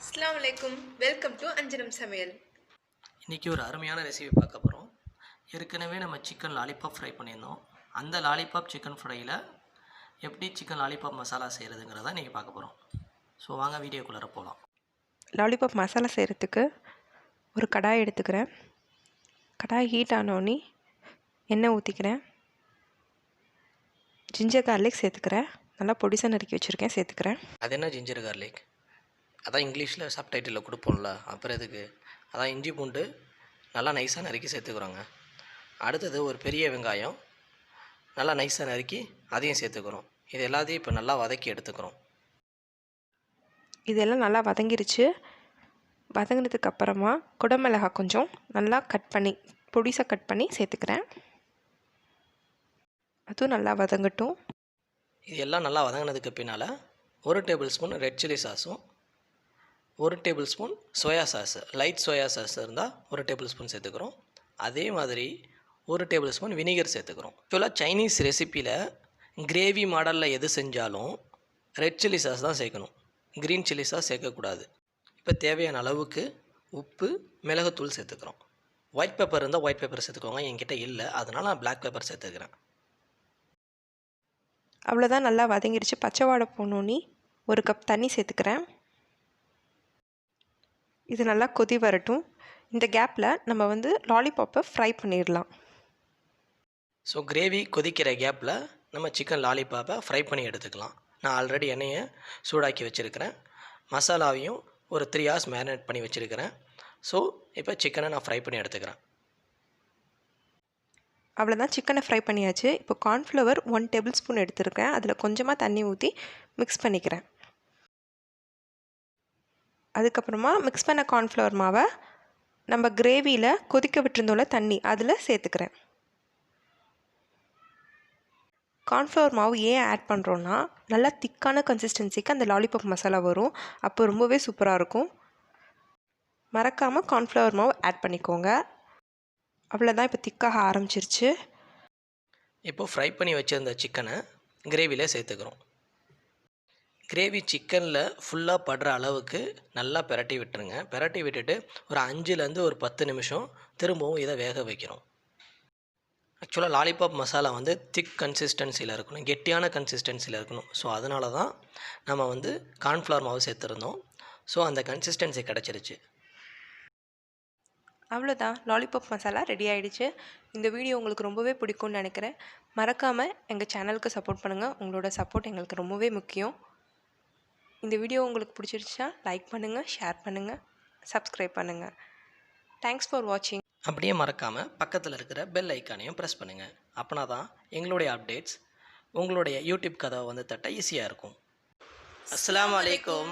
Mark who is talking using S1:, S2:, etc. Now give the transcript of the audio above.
S1: Assalamualaikum. Welcome to Anjanam Samayal.
S2: இன்றைக்கி ஒரு அருமையான ரெசிபி பார்க்க போகிறோம். ஏற்கனவே நம்ம சிக்கன் லாலிபாப் ஃப்ரை பண்ணியிருந்தோம். அந்த லாலிபாப் சிக்கன் ஃப்ரையில் எப்படி சிக்கன் லாலிபாப் மசாலா செய்கிறதுங்கிறத இன்றைக்கி பார்க்க போகிறோம். ஸோ வாங்க வீடியோக்குள்ளே போகலாம்.
S3: லாலிபாப் மசாலா செய்கிறதுக்கு ஒரு கடாய் எடுத்துக்கிறேன். கடாய் ஹீட் ஆனோடனே எண்ணெய் ஊற்றிக்கிறேன். ஜிஞ்சர் கார்லிக் சேர்த்துக்கிறேன். நல்லா பொடிசாக நறுக்கி வச்சுருக்கேன், சேர்த்துக்கிறேன்.
S2: அது என்ன ஜிஞ்சர் கார்லிக்? அதான் இங்கிலீஷில் சப்டைட்டிலில் கொடுப்போம்ல, அப்புறம் எதுக்கு? அதான் இஞ்சி பூண்டு நல்லா நைஸாக நறுக்கி சேர்த்துக்கிறோங்க. அடுத்தது ஒரு பெரிய வெங்காயம் நல்லா நைஸாக நறுக்கி அதையும் சேர்த்துக்கிறோம். இது எல்லாத்தையும் இப்போ நல்லா வதக்கி எடுத்துக்கிறோம்.
S3: இதெல்லாம் நல்லா வதங்கிருச்சு. வதங்கினதுக்கு அப்புறமா குடமிளகாய் கொஞ்சம் நல்லா கட் பண்ணி பொடிசாக கட் பண்ணி சேர்த்துக்கிறேன். அதுவும் நல்லா வதங்கட்டும்.
S2: இது எல்லாம் நல்லா வதங்கினதுக்கு பின்னால் 1 டேபிள் ஸ்பூன் ரெட் சில்லி சாஸும் 1 tablespoon soya sauce, light soya sauce இருந்தால் 1 டேபிள் ஸ்பூன் சேர்த்துக்கிறோம். அதே மாதிரி 1 டேபிள் ஸ்பூன் வினிகர் சேர்த்துக்கிறோம். ஆக்சுவலாக சைனீஸ் ரெசிப்பியில் கிரேவி மாடலில் எது செஞ்சாலும் ரெட் சில்லி சாஸ் தான் சேர்க்கணும், க்ரீன் சில்லி சாஸ் சேர்க்கக்கூடாது. இப்போ தேவையான அளவுக்கு உப்பு, மிளகுத்தூள் சேர்த்துக்கிறோம். ஒயிட் பெப்பர் இருந்தால் ஒயிட் பெப்பர் சேர்த்துக்கோங்க. என்கிட்ட இல்லை, அதனால் நான் பிளாக் பெப்பர் சேர்த்துக்கிறேன்.
S3: அவ்வளோதான், நல்லா வதங்கிருச்சு. பச்சை வாடை போனோன்னே 1 கப் தண்ணி சேர்த்துக்கிறேன். இது நல்லா கொதி வரட்டும். இந்த கேப்பில் நம்ம லாலிபாப்பை ஃப்ரை பண்ணிடலாம்.
S2: ஸோ கிரேவி கொதிக்கிற கேப்பில் நம்ம சிக்கன் லாலிபாப்பை ஃப்ரை பண்ணி எடுத்துக்கலாம். நான் ஆல்ரெடி எண்ணெயை சூடாக்கி வச்சுருக்கிறேன். மசாலாவையும் ஒரு 3 hours மேரினேட் பண்ணி வச்சுருக்கிறேன். ஸோ இப்போ சிக்கனை நான் ஃப்ரை பண்ணி எடுத்துக்கிறேன்.
S3: அவ்வளோதான், சிக்கனை ஃப்ரை பண்ணியாச்சு. இப்போ கார்ன்ஃப்ளவர் 1 டேபிள் ஸ்பூன் எடுத்துருக்கேன். அதில் கொஞ்சமாக தண்ணி ஊற்றி மிக்ஸ் பண்ணிக்கிறேன். அதுக்கப்புறமா மிக்ஸ் பண்ண கார்ன்ஃப்ளவர் மாவை நம்ம கிரேவியில் கொதிக்க விட்டுருந்தோம்ல தண்ணி, அதில் சேர்த்துக்கிறேன். கார்ன்ஃப்ளவர் மாவு ஏன் ஆட் பண்ணுறோன்னா, நல்லா திக்கான கன்சிஸ்டன்சிக்கு அந்த லாலிபாப் மசாலா வரும். அப்போ ரொம்பவே சூப்பராக இருக்கும். மறக்காமல் கார்ன்ஃப்ளவர் மாவு ஆட் பண்ணிக்கோங்க. அவ்வளோதான், இப்போ திக்காக ஆரம்பிச்சிருச்சு.
S2: இப்போது ஃப்ரை பண்ணி வச்சுருந்த சிக்கனை கிரேவியில் சேர்த்துக்கிறோம். கிரேவி சிக்கனில் ஃபுல்லாக படுற அளவுக்கு நல்லா பிரட்டி விட்டுருங்க. பிரட்டி விட்டுட்டு ஒரு 5லேருந்து ஒரு 10 நிமிஷம் திரும்பவும் இதை வேக வைக்கிறோம். ஆக்சுவலாக லாலிபாப் மசாலா திக் கன்சிஸ்டன்சியில் இருக்கணும், கெட்டியான கன்சிஸ்டன்சியில் இருக்கணும். ஸோ அதனால தான் நம்ம கார்ன்ஃப்ளவர் மாவு சேர்த்துருந்தோம். ஸோ அந்த கன்சிஸ்டன்சி கிடச்சிருச்சு.
S3: அவ்வளோதான், லாலிபாப் மசாலா ரெடி ஆகிடுச்சு. இந்த வீடியோ உங்களுக்கு ரொம்பவே பிடிக்கும்னு நினைக்கிறேன். மறக்காமல் எங்கள் சேனலுக்கு சப்போர்ட் பண்ணுங்கள். உங்களோட சப்போர்ட் எங்களுக்கு ரொம்பவே முக்கியம். இந்த வீடியோ உங்களுக்கு பிடிச்சிருச்சா லைக் பண்ணுங்கள், ஷேர் பண்ணுங்கள், சப்ஸ்கிரைப் பண்ணுங்கள். தேங்க்ஸ் ஃபார் வாட்சிங்.
S2: அப்படியே மறக்காமல் பக்கத்தில் இருக்கிற பெல் ஐக்கானையும் ப்ரெஸ் பண்ணுங்கள். அப்படின்னா தான் எங்களுடைய அப்டேட்ஸ் உங்களுடைய யூடியூப் கதவை தட்ட ஈஸியாக இருக்கும். அஸ்ஸலாமு அலைக்கும்.